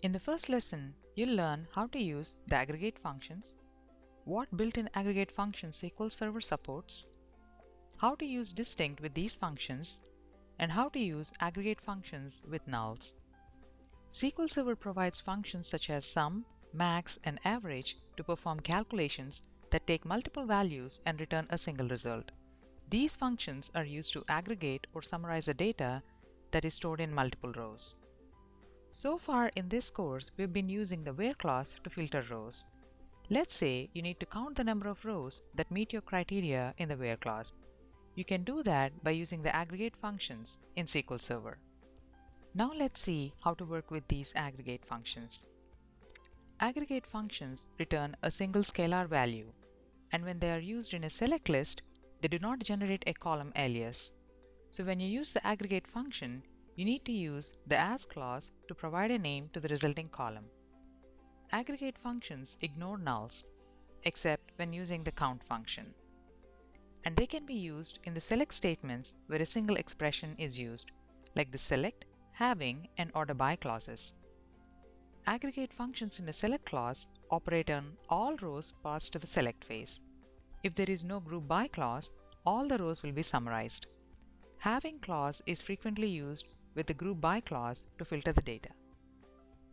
In the first lesson, you'll learn how to use the aggregate functions, what built-in aggregate functions SQL Server supports, how to use distinct with these functions, and how to use aggregate functions with nulls. SQL Server provides functions such as sum, max, and average to perform calculations that take multiple values and return a single result. These functions are used to aggregate or summarize the data that is stored in multiple rows. So far in this course, we've been using the where clause to filter rows. Let's say you need to count the number of rows that meet your criteria in the where clause. You can do that by using the aggregate functions in SQL Server. Now let's see how to work with these aggregate functions. Aggregate functions return a single scalar value, and when they are used in a select list, they do not generate a column alias. So when you use the aggregate function, you need to use the as clause to provide a name to the resulting column. Aggregate functions ignore nulls, except when using the count function. And they can be used in the select statements where a single expression is used, like the select, having, and order by clauses. Aggregate functions in the select clause operate on all rows passed to the select phase. If there is no group by clause, all the rows will be summarized. Having clause is frequently used with the group by clause to filter the data.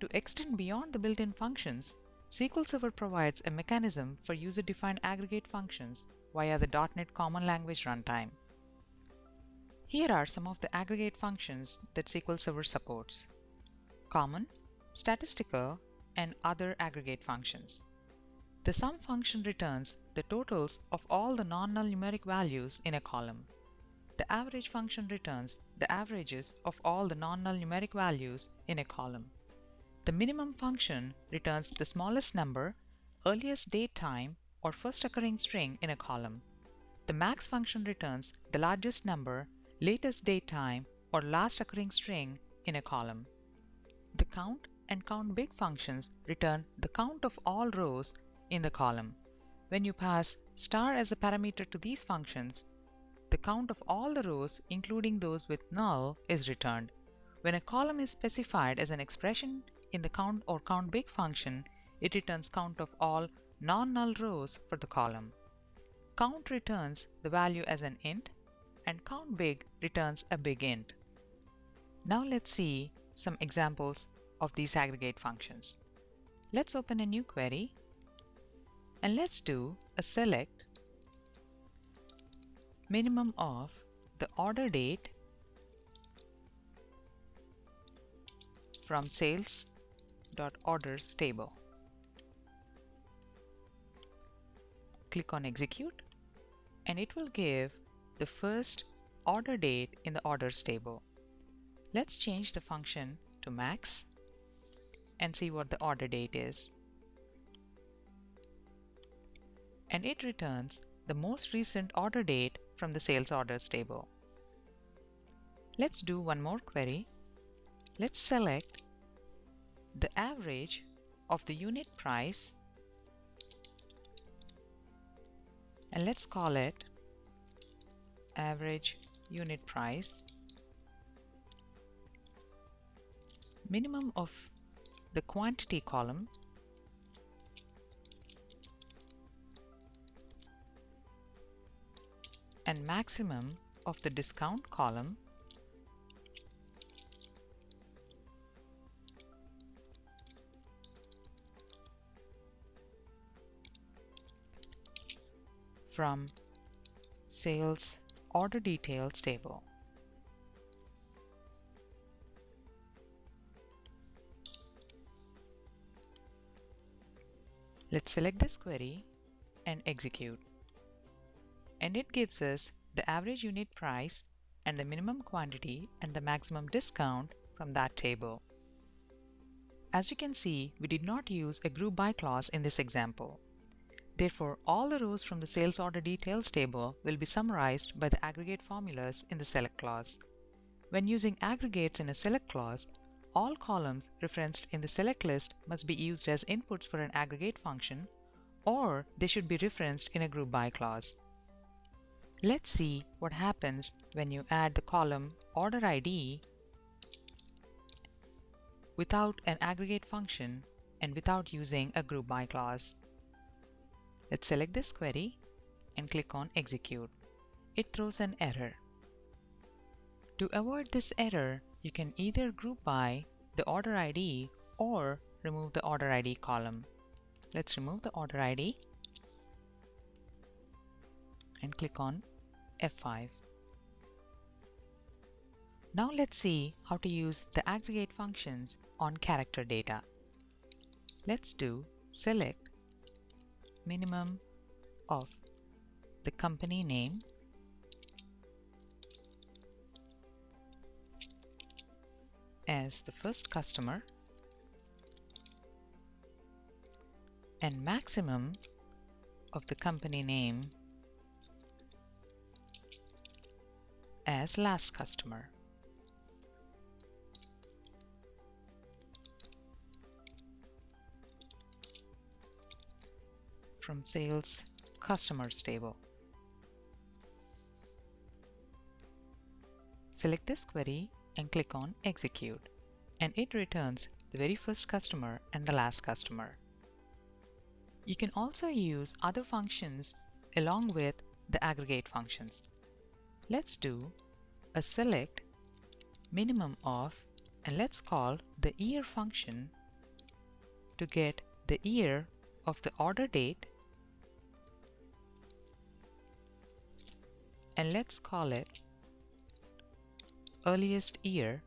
To extend beyond the built-in functions, SQL Server provides a mechanism for user-defined aggregate functions via the .NET Common Language Runtime. Here are some of the aggregate functions that SQL Server supports: common, statistical, and other aggregate functions. The sum function returns the totals of all the non-null numeric values in a column. The average function returns the averages of all the non-null numeric values in a column. The minimum function returns the smallest number, earliest date time, or first occurring string in a column. The max function returns the largest number, latest date time, or last occurring string in a column. The count and count big functions return the count of all rows in the column. When you pass star as a parameter to these functions, the count of all the rows, including those with null, is returned. When a column is specified as an expression in the count or count big function, it returns count of all non-null rows for the column. Count returns the value as an int, and count big returns a big int. Now let's see some examples of these aggregate functions. Let's open a new query, and let's do a select minimum of the order date from sales.orders table. Click on execute, and it will give the first order date in the orders table. Let's change the function to max and see what the order date is. And it returns the most recent order date from the sales orders table. Let's do one more query. Let's select the average of the unit price, and let's call it average unit price, minimum of the quantity column, and maximum of the discount column, from sales order details table. Let's select this query and execute. And it gives us the average unit price and the minimum quantity and the maximum discount from that table. As you can see, we did not use a group by clause in this example. Therefore, all the rows from the sales order details table will be summarized by the aggregate formulas in the select clause. When using aggregates in a select clause, all columns referenced in the select list must be used as inputs for an aggregate function, or they should be referenced in a group by clause. Let's see what happens when you add the column order ID without an aggregate function and without using a group by clause. Let's select this query and click on Execute. It throws an error. To avoid this error, you can either group by the order ID or remove the order ID column. Let's remove the order ID and click on F5. Now let's see how to use the aggregate functions on character data. Let's do select minimum of the company name as the first customer and maximum of the company name as last customer. From sales customers table. Select this query and click on Execute, and it returns the very first customer and the last customer. You can also use other functions along with the aggregate functions. Let's do a select minimum of, and let's call the year function to get the year of the order date, and let's call it earliest year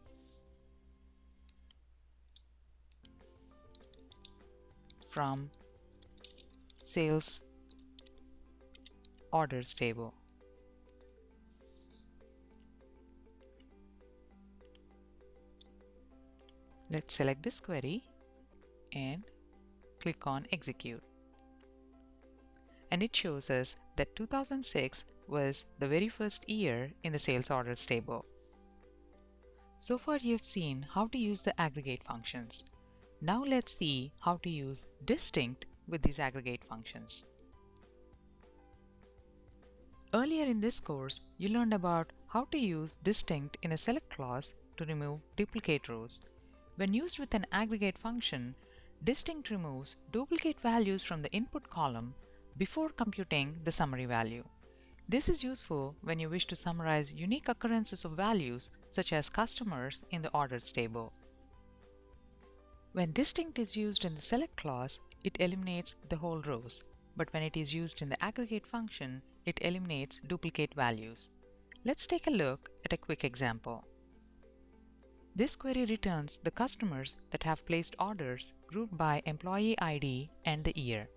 from sales orders table. Let's select this query and click on Execute. And it shows us that 2006 was the very first year in the sales orders table. So far you've seen how to use the aggregate functions. Now let's see how to use distinct with these aggregate functions. Earlier in this course, you learned about how to use distinct in a select clause to remove duplicate rows. When used with an aggregate function, distinct removes duplicate values from the input column before computing the summary value. This is useful when you wish to summarize unique occurrences of values such as customers in the orders table. When distinct is used in the select clause, it eliminates the whole rows, but when it is used in the aggregate function, it eliminates duplicate values. Let's take a look at a quick example. This query returns the customers that have placed orders grouped by employee ID and the year.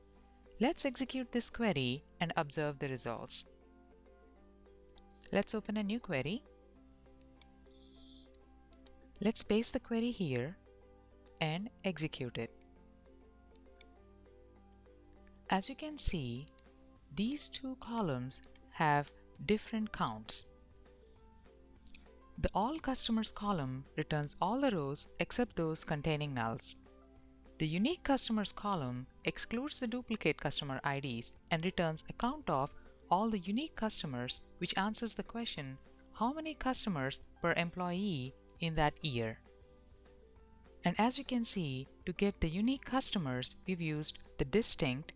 Let's execute this query and observe the results. Let's open a new query. Let's paste the query here and execute it. As you can see, these two columns have different counts. The All Customers column returns all the rows except those containing nulls. The Unique Customers column excludes the duplicate customer IDs and returns a count of all the unique customers, which answers the question, how many customers per employee in that year? And as you can see, to get the unique customers, we've used the distinct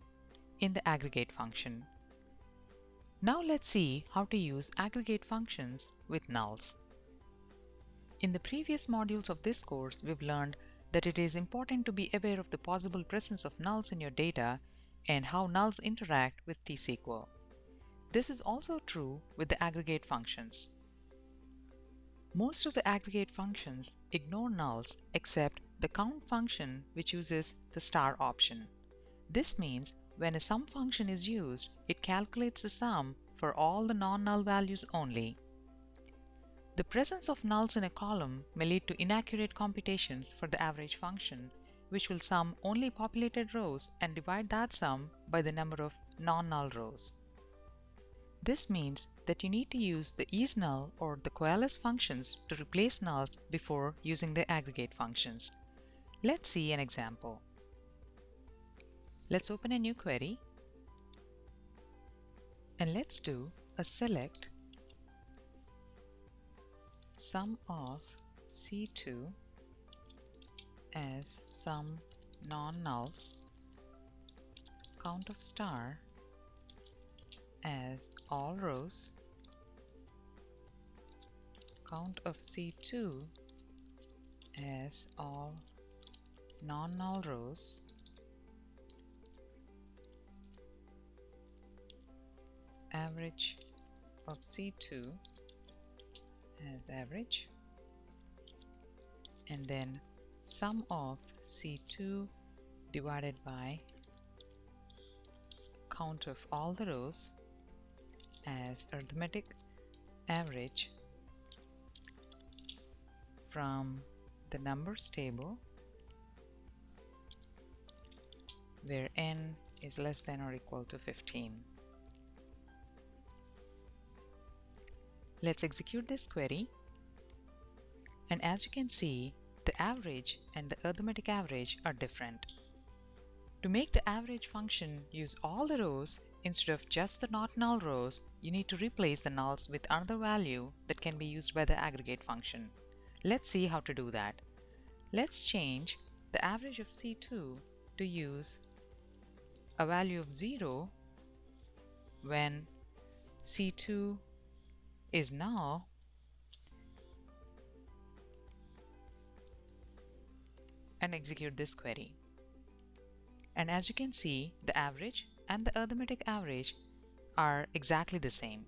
in the aggregate function. Now let's see how to use aggregate functions with nulls. In the previous modules of this course, we've learned that it is important to be aware of the possible presence of nulls in your data and how nulls interact with T-SQL. This is also true with the aggregate functions. Most of the aggregate functions ignore nulls except the count function, which uses the star option. This means when a sum function is used, it calculates the sum for all the non-null values only. The presence of nulls in a column may lead to inaccurate computations for the average function, which will sum only populated rows and divide that sum by the number of non-null rows. This means that you need to use the isNull or the coalesce functions to replace nulls before using the aggregate functions. Let's see an example. Let's open a new query and let's do a select sum of C2 as some non-nulls, count of star as all rows, count of C2 as all non-null rows, average of C2 as average, and then sum of C2 divided by count of all the rows as arithmetic average from the numbers table where n is less than or equal to 15. Let's execute this query, and as you can see, the average and the arithmetic average are different. To make the average function use all the rows instead of just the not null rows, you need to replace the nulls with another value that can be used by the aggregate function. Let's see how to do that. Let's change the average of C2 to use a value of 0 when C2 is null and execute this query. And as you can see, the average and the arithmetic average are exactly the same.